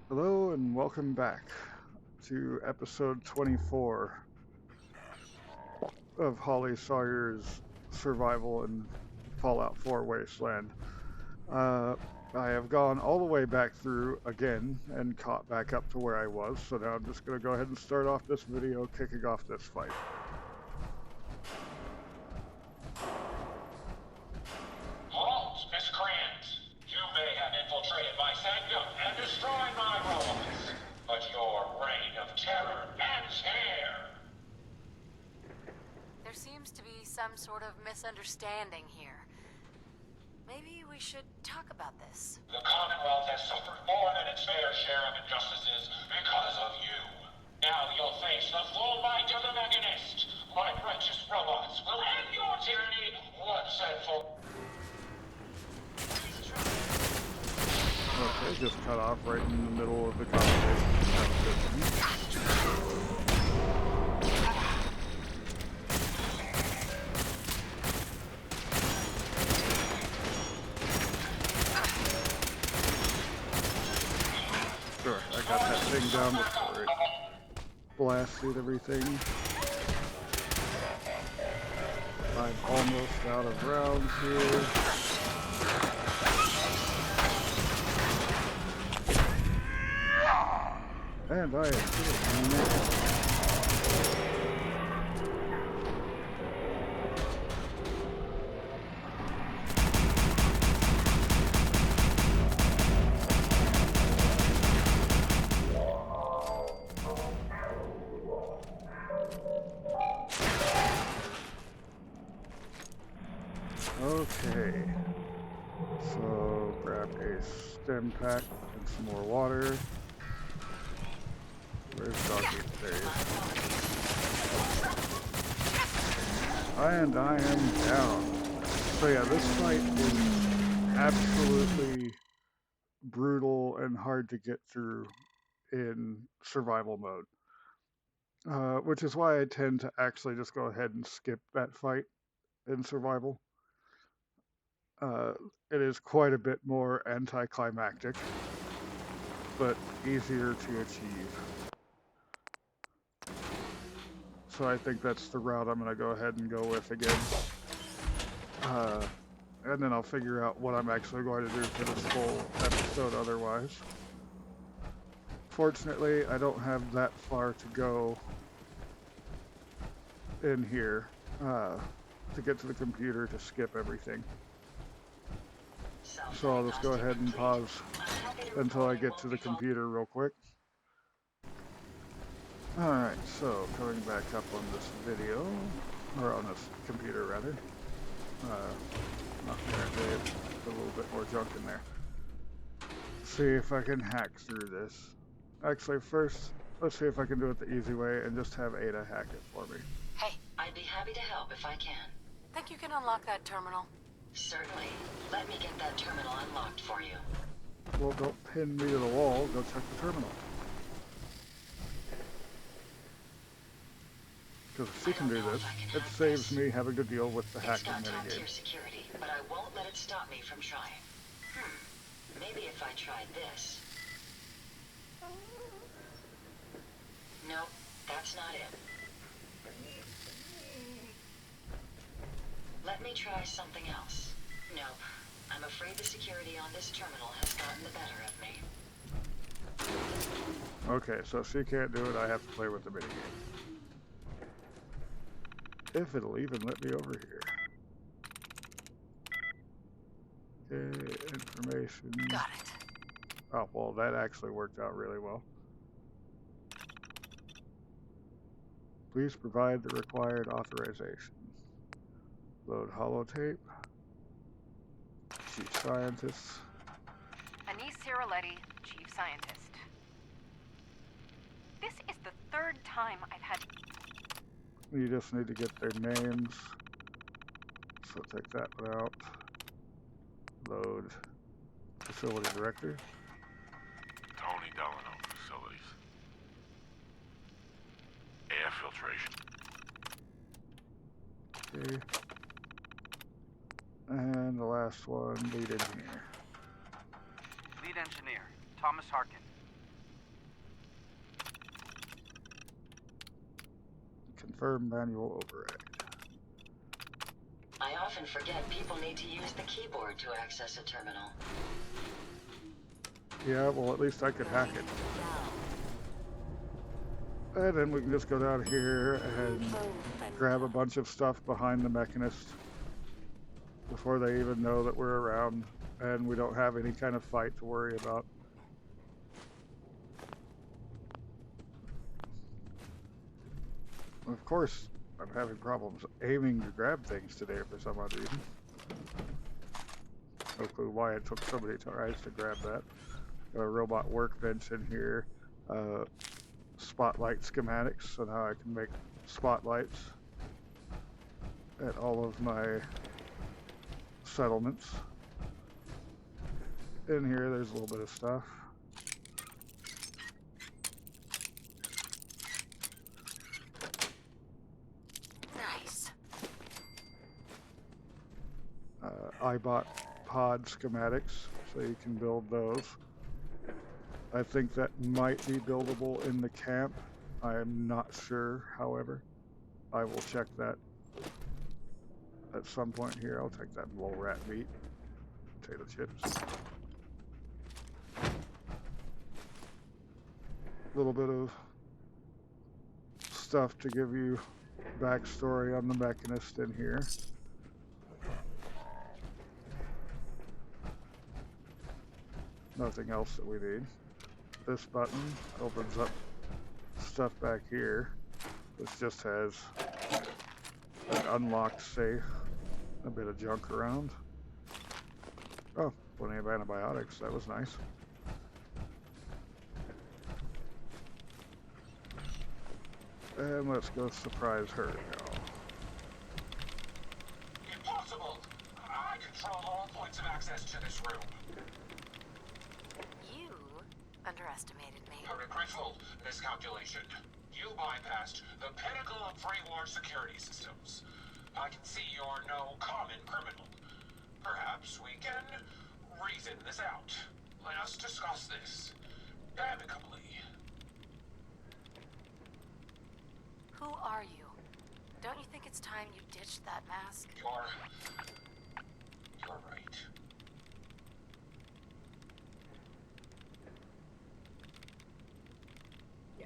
Hello and welcome back to episode 24 of Holly Sawyer's Survival in Fallout 4 Wasteland. Uh, I have gone all the way back through again and caught back up to where I was, so now I'm just going to go ahead and start off this video kicking off this fight. Halt, miscreants! You may have infiltrated my sanctum and destroyed my robots, but your reign of terror ends here! There seems to be some sort of misunderstanding here. Maybe we should talk about this. The Commonwealth has suffered more than its fair share of injustices because of you. Now you'll face the full might of the Mechanist. My righteous robots will end your tyranny once and for all. Okay, just cut off right in the middle of the conversation. Sure, I got that thing down before it blasted everything. I'm almost out of rounds here. And I am doing it. Okay, so grab a stem pack and some more water. Where's Doggy? There he is. And I am down. So yeah, this fight is absolutely brutal and hard to get through in survival mode. Which is why I tend to actually just go ahead and skip that fight in survival. It is quite a bit more anticlimactic, but easier to achieve. So I think that's the route I'm going to go ahead and go with again. And then I'll figure out what I'm actually going to do for this full episode otherwise. Fortunately, I don't have that far to go in here to get to the computer to skip everything. So I'll just go ahead and pause until I get to the computer real quick. Alright, so coming back up on this video, or on this computer rather. Apparently it's a little bit more junk in there. See if I can hack through this. Actually, first, let's see if I can do it the easy way and just have Ada hack it for me. Hey, I'd be happy to help if I can. think you can unlock that terminal? Certainly. Let me get that terminal unlocked for you. Well, don't pin me to the wall, go check the terminal. Because if she can do this, it saves me having to deal with the hacking It's got top-tier minigame. security, but I won't let it stop me from trying. Maybe if I tried this. Nope, that's not it. Let me try something else. Nope. I'm afraid the security on this terminal has gotten the better of me. Okay, so if she can't do it, I have to play with the minigame. If it'll even let me over here. Okay, information. Got it. Oh, well, that actually worked out really well. Please provide the required authorization. Load holotape. Chief Scientist. Anise Ciroletti, Chief Scientist. This is the third time I've had... You just need to get their names. So take that one out. Load Facility Director. Tony Delano, Facilities. Air filtration. Okay. And the last one, Lead Engineer. Lead engineer, Thomas Harkin. Confirm manual override. I often forget people need to use the keyboard to access a terminal. Yeah, well, at least I could hack it. And then we can just go down here and grab a bunch of stuff behind the Mechanist before they even know that we're around, and we don't have any kind of fight to worry about. Of course, I'm having problems aiming to grab things today for some odd reason. No clue why it took so many tries to grab that. Got a robot workbench in here. Spotlight schematics, so now I can make spotlights at all of my settlements. In here, there's a little bit of stuff. Nice. I bought pod schematics, so you can build those. I think that might be buildable in the camp. I am not sure, however. I will check that at some point here. I'll take that little rat meat, potato chips. A little bit of stuff to give you backstory on the Mechanist in here. Nothing else that we need. This button opens up stuff back here. This just has an unlocked safe, a bit of junk around. Oh, plenty of antibiotics. That was nice. And let's go surprise her now. Impossible! I control all points of access to this room. You underestimated me. A regretful miscalculation. You bypassed the pinnacle of pre-war security systems. I can see you're no common criminal. Perhaps we can reason this out. Let us discuss this amicably. Who are you? Don't you think it's time you ditched that mask? You're right.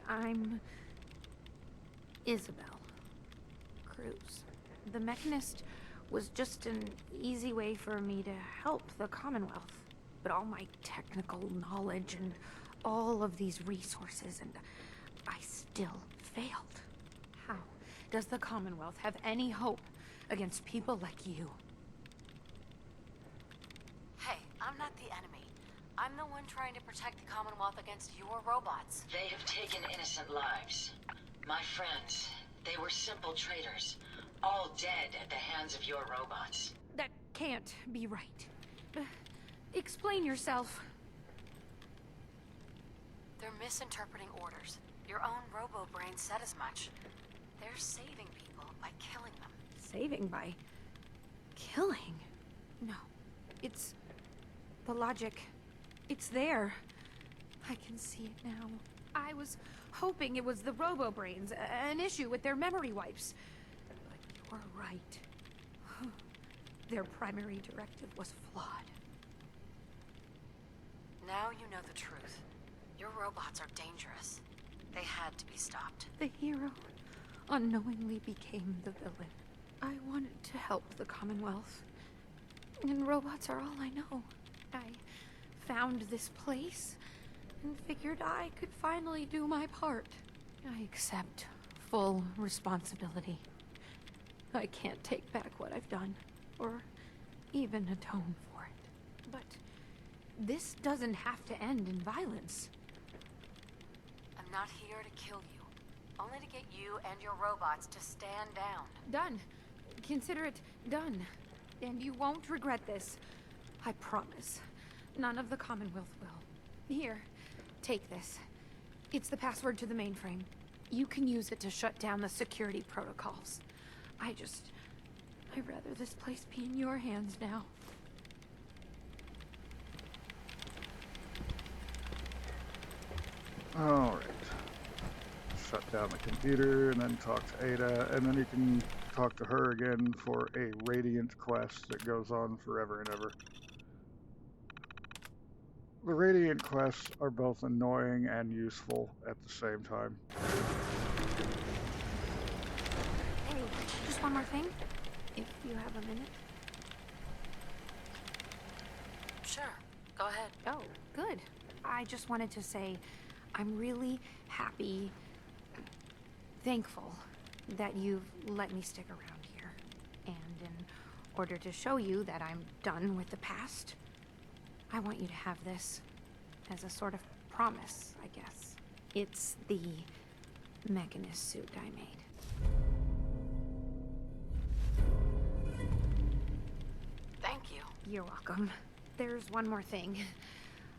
I'm Isabel Cruz. The Mechanist was just an easy way for me to help the Commonwealth. But all my technical knowledge and all of these resources, and I still failed. How does the Commonwealth have any hope against people like you? Hey, I'm not the enemy. I'm the one trying to protect the Commonwealth against your robots. They have taken innocent lives. My friends, they were simple traitors, all dead at the hands of your robots. That can't be right. Explain yourself. They're misinterpreting orders. Your own robo-brain said as much. They're saving people by killing them. Saving by killing? No. It's the logic. It's there. I can see it now. I was hoping it was the robo-brains, an issue with their memory wipes. But you're right. Their primary directive was flawed. Now you know the truth. Your robots are dangerous. They had to be stopped. The hero unknowingly became the villain. I wanted to help the Commonwealth. And robots are all I know. I found this place and figured I could finally do my part. I accept full responsibility. I can't take back what I've done, or even atone for it. But this doesn't have to end in violence. I'm not here to kill you. Only to get you and your robots to stand down. Done. Consider it done. And you won't regret this. I promise. None of the Commonwealth will. Here, take this. It's the password to the mainframe. You can use it to shut down the security protocols. I'd rather this place be in your hands now. Alright. shut down the computer and then talk to Ada, and then you can talk to her again for a Radiant quest that goes on forever and ever. The Radiant quests are both annoying and useful at the same time. Hey, just one more thing, if you have a minute. Sure, go ahead. Oh, good. I just wanted to say I'm really happy, thankful that you've let me stick around here. And in order to show you that I'm done with the past, I want you to have this as a sort of promise, I guess. It's the Mechanist suit I made. Thank you. You're welcome. There's one more thing.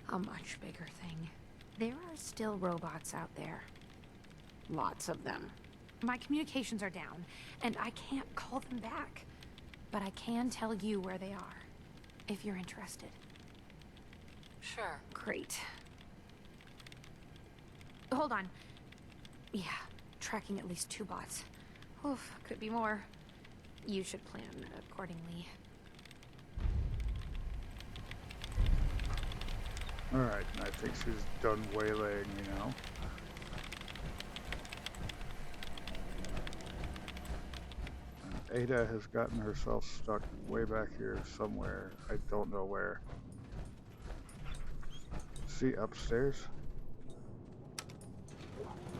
A much bigger thing. There are still robots out there. Lots of them. My communications are down, and I can't call them back. But I can tell you where they are, if you're interested. Sure. Great. Hold on. Yeah, tracking at least 2 bots. Oof, could be more. You should plan accordingly. Alright, I think she's done waylaying me now. And Ada has gotten herself stuck way back here somewhere. I don't know where. See upstairs?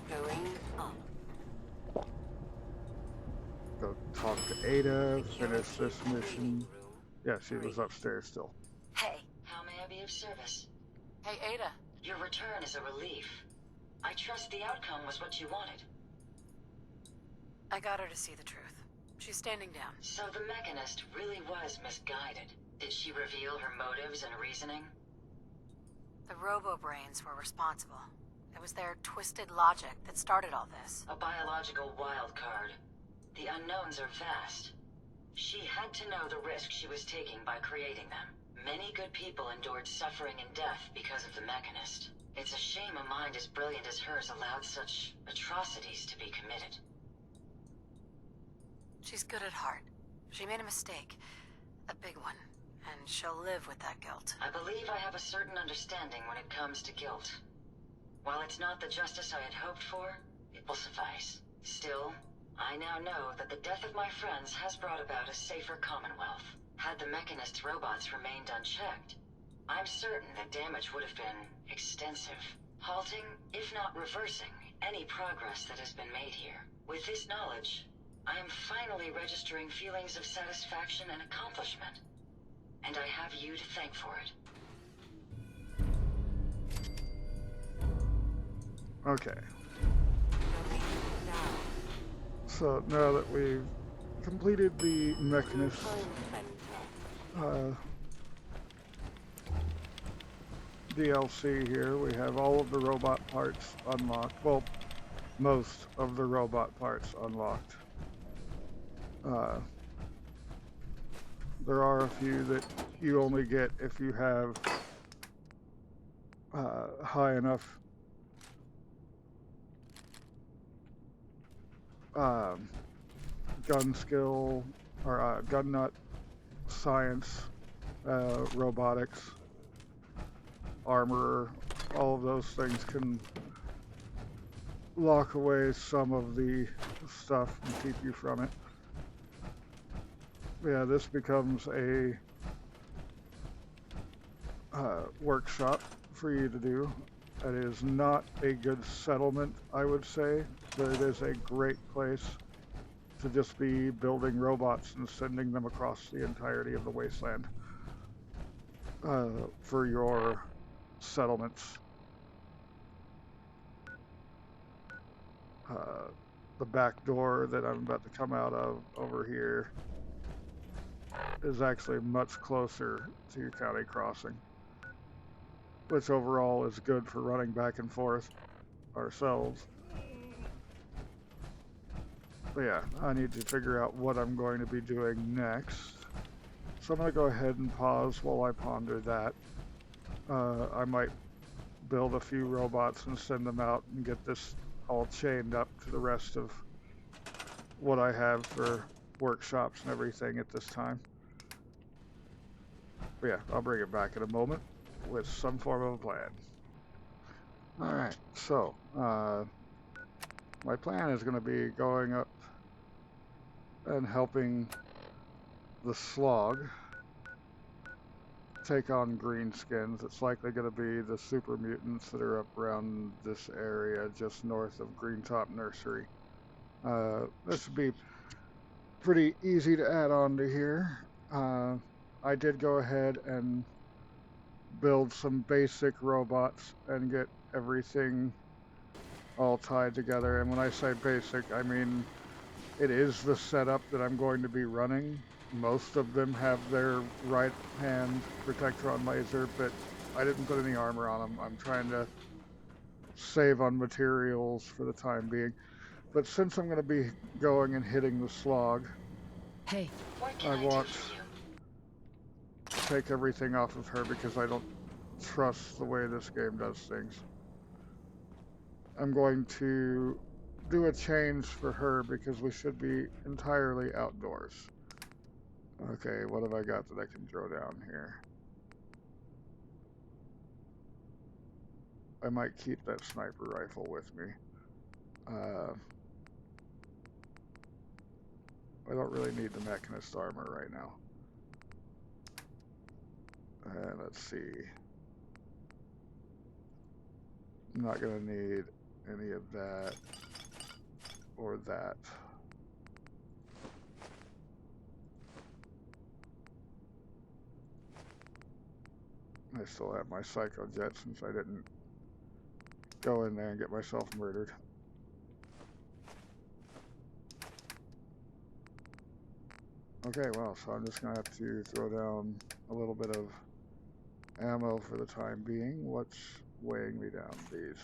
Going up. Go talk to Ada, finish this mission. Yeah, she was upstairs still. Hey. How may I be of service? Hey, Ada. Your return is a relief. I trust the outcome was what you wanted. I got her to see the truth. She's standing down. So the Mechanist really was misguided. Did she reveal her motives and reasoning? The robo-brains were responsible. It was their twisted logic that started all this. A biological wild card. The unknowns are vast. She had to know the risk she was taking by creating them. Many good people endured suffering and death because of the Mechanist. It's a shame a mind as brilliant as hers allowed such atrocities to be committed. She's good at heart. She made a mistake. A big one. And she'll live with that guilt. I believe I have a certain understanding when it comes to guilt. While it's not the justice I had hoped for, it will suffice. Still, I now know that the death of my friends has brought about a safer Commonwealth. Had the Mechanist's robots remained unchecked, I'm certain that damage would have been extensive, halting, if not reversing, any progress that has been made here. With this knowledge, I am finally registering feelings of satisfaction and accomplishment, and I have you to thank for it. Okay. So now that we've completed the Mechanist DLC here, we have all of the robot parts unlocked. Well, most of the robot parts unlocked. There are a few that you only get if you have high enough gun skill or gun nut, science, robotics, armor. All of those things can lock away some of the stuff and keep you from it. Yeah, this becomes a workshop for you to do. It is not a good settlement, I would say, but it is a great place to just be building robots and sending them across the entirety of the wasteland for your settlements. The back door that I'm about to come out of over here is actually much closer to your county crossing, which overall is good for running back and forth ourselves. But yeah, I need to figure out what I'm going to be doing next. So I'm going to go ahead and pause while I ponder that. I might build a few robots and send them out and get this all chained up to the rest of what I have for workshops and everything at this time. But yeah, I'll bring it back in a moment with some form of a plan. Alright, so my plan is going to be going up and helping the Slog take on greenskins. It's likely going to be the super mutants that are up around this area just north of Greentop Nursery. This would be pretty easy to add on to here. I did go ahead and build some basic robots and get everything all tied together. And when I say basic, I mean it is the setup that I'm going to be running. Most of them have their right hand protectron laser, but I didn't put any armor on them. I'm trying to save on materials for the time being. But since I'm going to be going and hitting the Slog, Hey, I want to take everything off of her because I don't trust the way this game does things. I'm going to do a change for her because we should be entirely outdoors. Okay, what have I got that I can throw down here? I might keep that sniper rifle with me. I don't really need the Mechanist armor right now. Let's see. I'm not gonna need any of that or that. I still have my Psycho Jet since I didn't go in there and get myself murdered. Okay, well, so I'm just gonna have to throw down a little bit of ammo for the time being. What's weighing me down? These.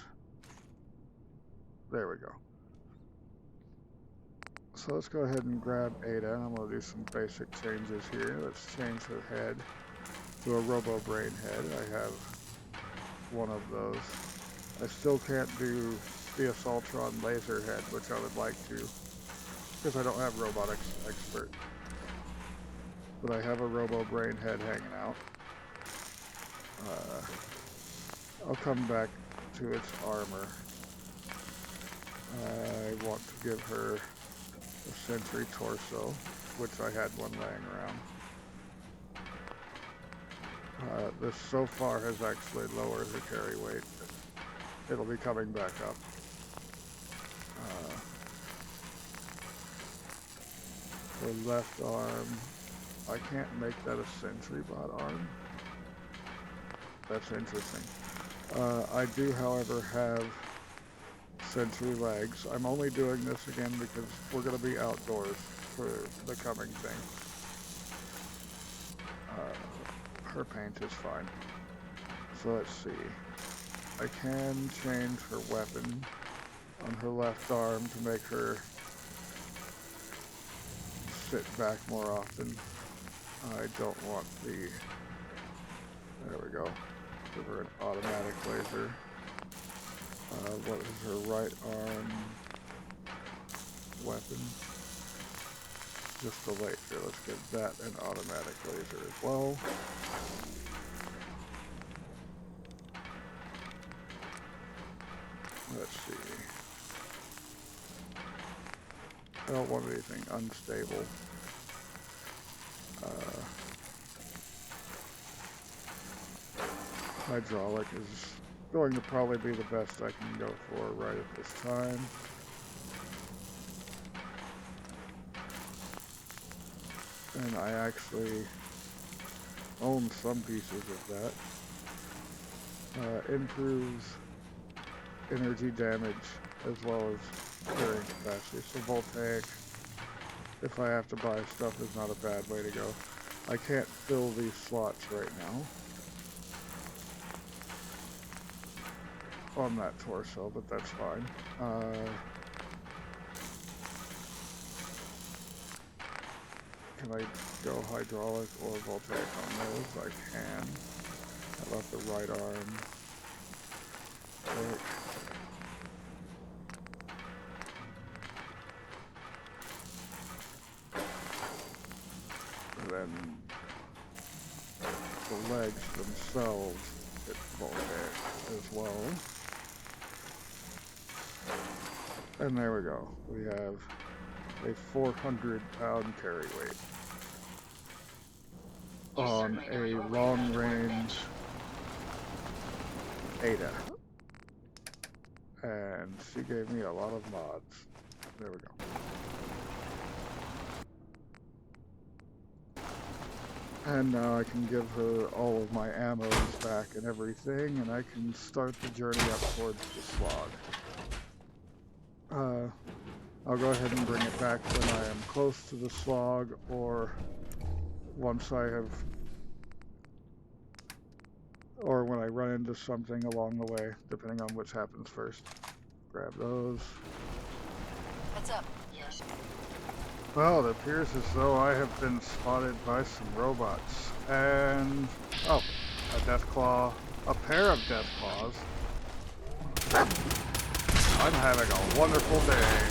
There we go. So let's go ahead and grab Ada. I'm gonna do some basic changes here. Let's change her head to a Robo Brain head. I have one of those. I still can't do the Assaultron laser head, which I would like to, because I don't have Robotics Expert. But I have a Robo Brain head hanging out. I'll come back to its armor. I want to give her a Sentry torso, which I had one laying around. This so far has actually lowered her carry weight. It'll be coming back up. Her left arm, I can't make that a Sentry bot arm. That's interesting. I do, however, have Sentry legs. I'm only doing this again because we're going to be outdoors for the coming thing. Her paint is fine. So let's see. I can change her weapon on her left arm to make her sit back more often. I don't want the... There we go. Give her an automatic laser. What is her right arm weapon? Just the laser. Let's give that an automatic laser as well. Let's see. I don't want anything unstable. Hydraulic is going to probably be the best I can go for right at this time. And I actually own some pieces of that. Improves energy damage as well as carrying capacity. So voltaic, if I have to buy stuff, is not a bad way to go. I can't fill these slots right now on that torso, but that's fine. Can I go hydraulic or voltaic on those? I can. I left the right arm. Right. themselves get bulkhead as well. And there we go. We have a 400-pound carry weight on a long-range Ada. And she gave me a lot of mods. There we go. And now I can give her all of my ammos back and everything, and I can start the journey up towards the Slog. I'll go ahead and bring it back when I am close to the Slog, or once I have, or when I run into something along the way, depending on which happens first. Grab those. Heads up. Yes. Well, it appears as though I have been spotted by some robots. And, oh, a Deathclaw, a pair of Deathclaws. I'm having a wonderful day.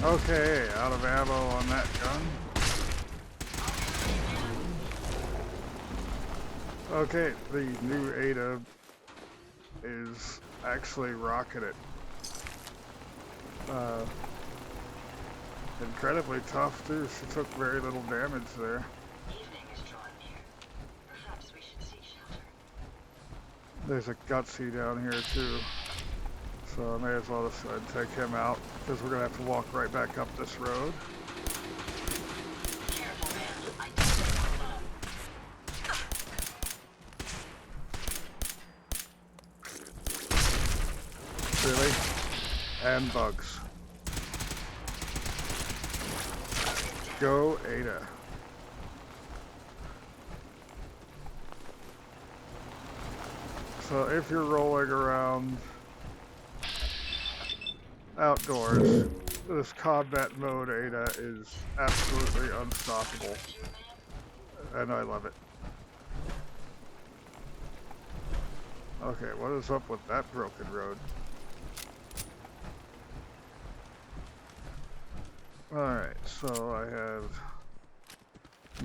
Okay, out of ammo on that gun. Okay, the new Ada is actually rocking it. Incredibly tough too. She took very little damage there. Evening is drawing near. Perhaps we should seek shelter. There's a Gutsy down here too. So I may as well just take him out, because we're going to have to walk right back up this road. Careful, man. I don't know. Really? And bugs. Go Ada. So if you're rolling around outdoors, this combat mode Ada is absolutely unstoppable, and I love it. Okay, what is up with that broken road? Alright, so I have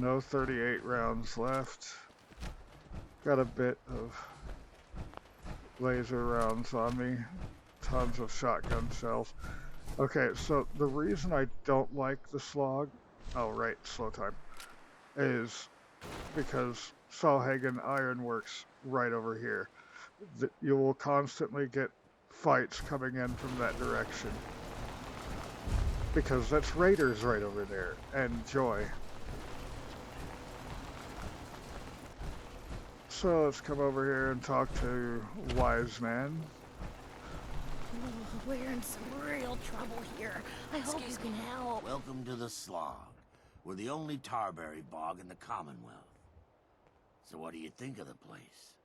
no 38 rounds left. Got a bit of laser rounds on me. Tons of shotgun shells. Okay, so the reason I don't like the Slog, oh right, slow time, is because Salhagen Ironworks right over here. You will constantly get fights coming in from that direction. Because that's raiders right over there, and Joy. So let's come over here and talk to Wise Man. We're in some real trouble here. I hope you can help. Welcome to the Slog. We're the only Tarberry bog in the Commonwealth. So what do you think of the place?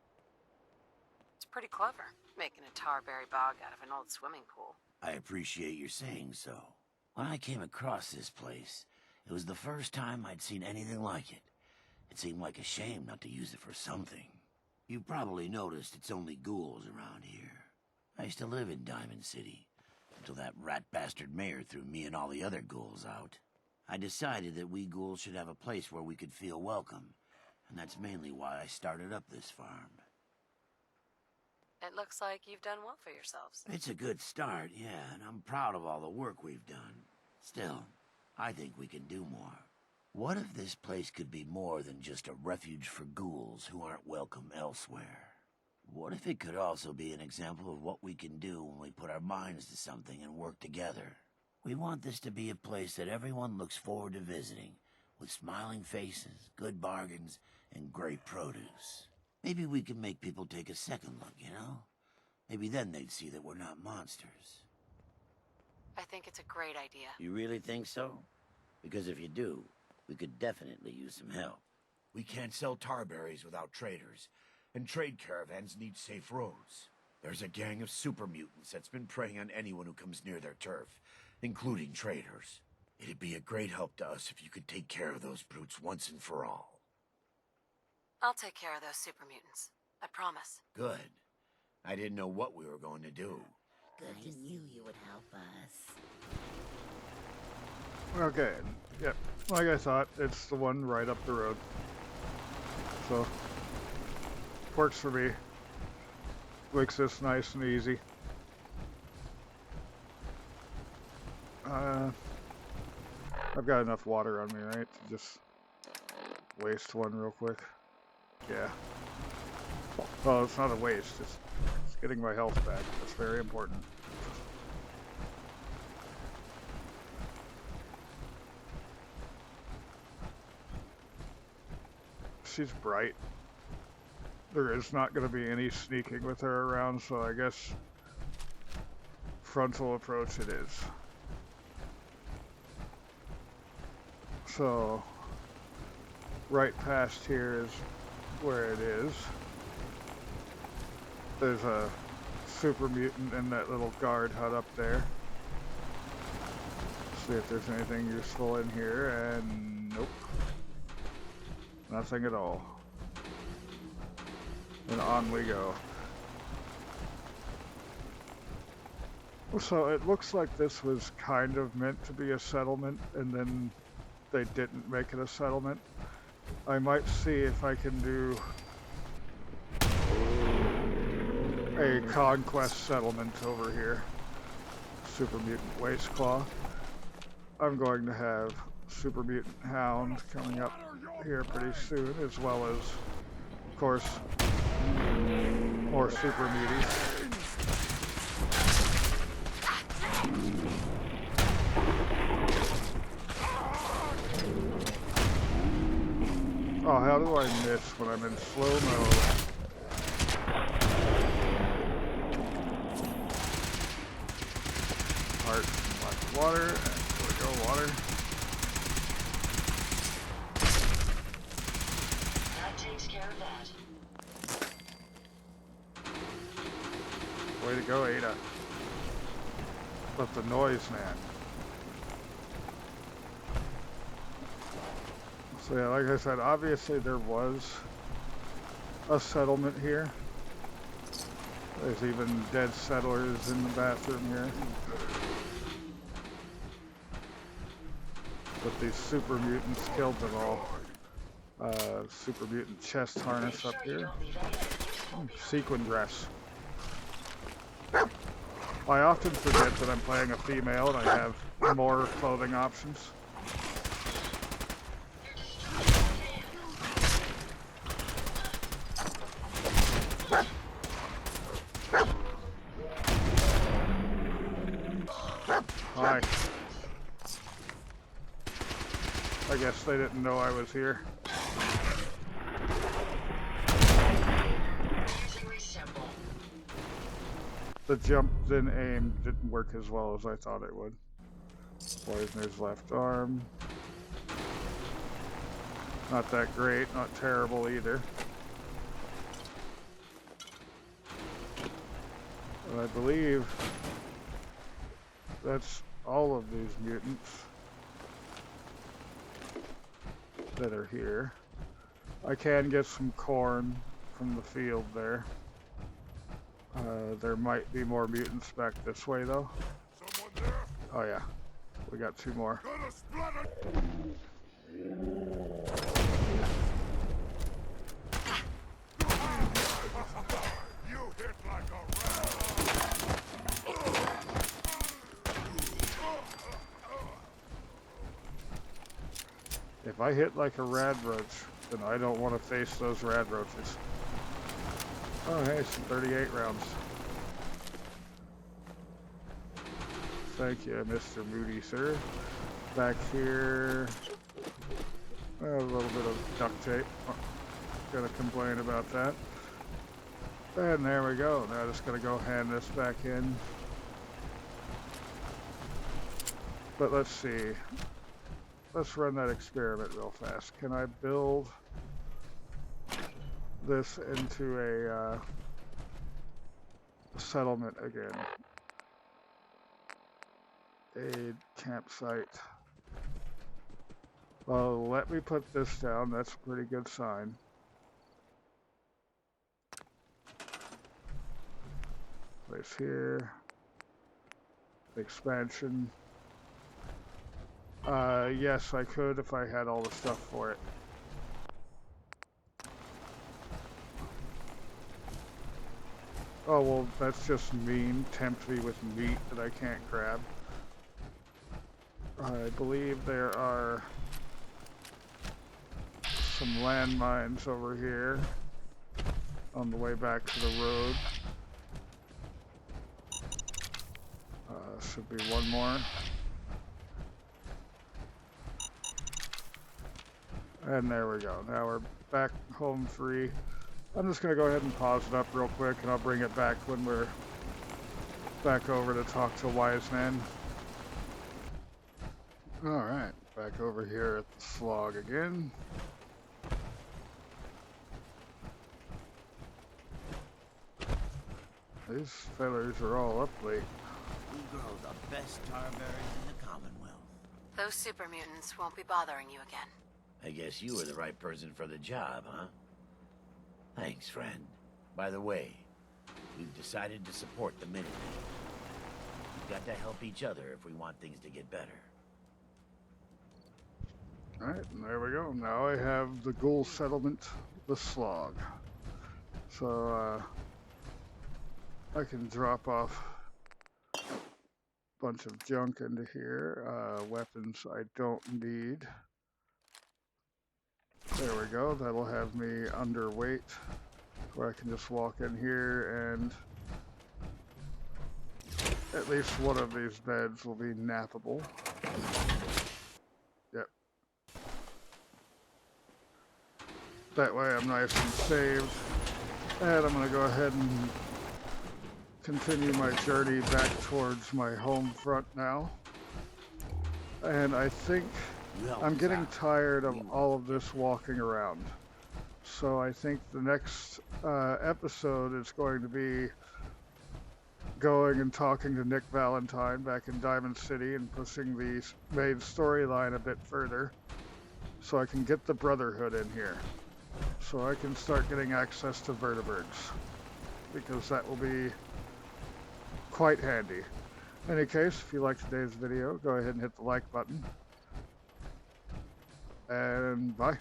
It's pretty clever, making a tarberry bog out of an old swimming pool. I appreciate your saying so. When I came across this place, it was the first time I'd seen anything like it. It seemed like a shame not to use it for something. You probably noticed it's only ghouls around here. I used to live in Diamond City, until that rat bastard mayor threw me and all the other ghouls out. I decided that we ghouls should have a place where we could feel welcome, and that's mainly why I started up this farm. It looks like you've done well for yourselves. It's a good start, yeah, and I'm proud of all the work we've done. Still, I think we can do more. What if this place could be more than just a refuge for ghouls who aren't welcome elsewhere? What if it could also be an example of what we can do when we put our minds to something and work together? We want this to be a place that everyone looks forward to visiting, with smiling faces, good bargains, and great produce. Maybe we can make people take a second look, you know? Maybe then they'd see that we're not monsters. I think it's a great idea. You really think so? Because if you do, we could definitely use some help. We can't sell tarberries without traders, and trade caravans need safe roads. There's a gang of super mutants that's been preying on anyone who comes near their turf, including traders. It'd be a great help to us if you could take care of those brutes once and for all. I'll take care of those super mutants. I promise. Good. I didn't know what we were going to do. Good, I knew you would help us. Okay, yep. Like I thought, it's the one right up the road. So, works for me. Makes this nice and easy. I've got enough water on me, right, to just waste one real quick. Yeah. Well, it's not a waste, it's getting my health back. That's very important. She's bright. There is not going to be any sneaking with her around, so I guess frontal approach it is. So, right past here is where it is. There's a super mutant in that little guard hut up there. See if there's anything useful in here, and nope. Nothing at all. And on we go. So it looks like this was kind of meant to be a settlement, and then they didn't make it a settlement. I might see if I can do a conquest settlement over here. Super Mutant Waste Claw. I'm going to have Super Mutant Hound coming up here pretty soon, as well as, of course, more Super Muties. Oh, how do I miss when I'm in slow-mo? Heart, lots of water, and there we go, water. That takes care of that. Way to go, Ada. But the noise, man. So yeah, like I said, obviously there was a settlement here. There's even dead settlers in the bathroom here. But these super mutants killed them all. Super mutant chest harness up here. Sequin dress. I often forget that I'm playing a female and I have more clothing options. Hi. I guess they didn't know I was here. The jump then aim didn't work as well as I thought it would. Poisoner's left arm. Not that great, not terrible either. But I believe that's all of these mutants that are here. I can get some corn from the field there. There might be more mutants back this way though. Someone there? Oh yeah, we got two more. Gonna splatter! You hit like a rat! If I hit like a rad roach, then I don't want to face those rad roaches. Oh hey, some 38 rounds. Thank you, Mr. Moody, sir. Back here, a little bit of duct tape. Gonna complain about that. And there we go. Now just gonna go hand this back in. But let's see. Let's run that experiment real fast. Can I build this into a settlement again? A campsite. Well, let me put this down. That's a pretty good sign. place here. Expansion. Yes, I could if I had all the stuff for it. Oh, well, that's just mean. Tempt me with meat that I can't grab. I believe there are some landmines over here on the way back to the road. Should be one more. And there we go. Now we're back home free. I'm just going to go ahead and pause it up real quick, and I'll bring it back when we're back over to talk to Wise Man. Alright, back over here at the Slog again. These fellers are all up late. We grow the best tarberries in the Commonwealth. Those super mutants won't be bothering you again. I guess you were the right person for the job, huh? Thanks, friend. By the way, we've decided to support the Minutemen. We've got to help each other if we want things to get better. Alright, and there we go. Now I have the ghoul settlement, the Slog. So, I can drop off a bunch of junk into here. Weapons I don't need. There we go. That'll have me underweight, where I can just walk in here and at least one of these beds will be nappable. Yep. That way I'm nice and saved. And I'm going to go ahead and continue my journey back towards my home front now. And I think I'm getting tired of all of this walking around. So I think the next episode is going to be going and talking to Nick Valentine back in Diamond City and pushing the main storyline a bit further so I can get the Brotherhood in here. So I can start getting access to vertebrates, because that will be quite handy. In any case, if you liked today's video, go ahead and hit the like button. And bye.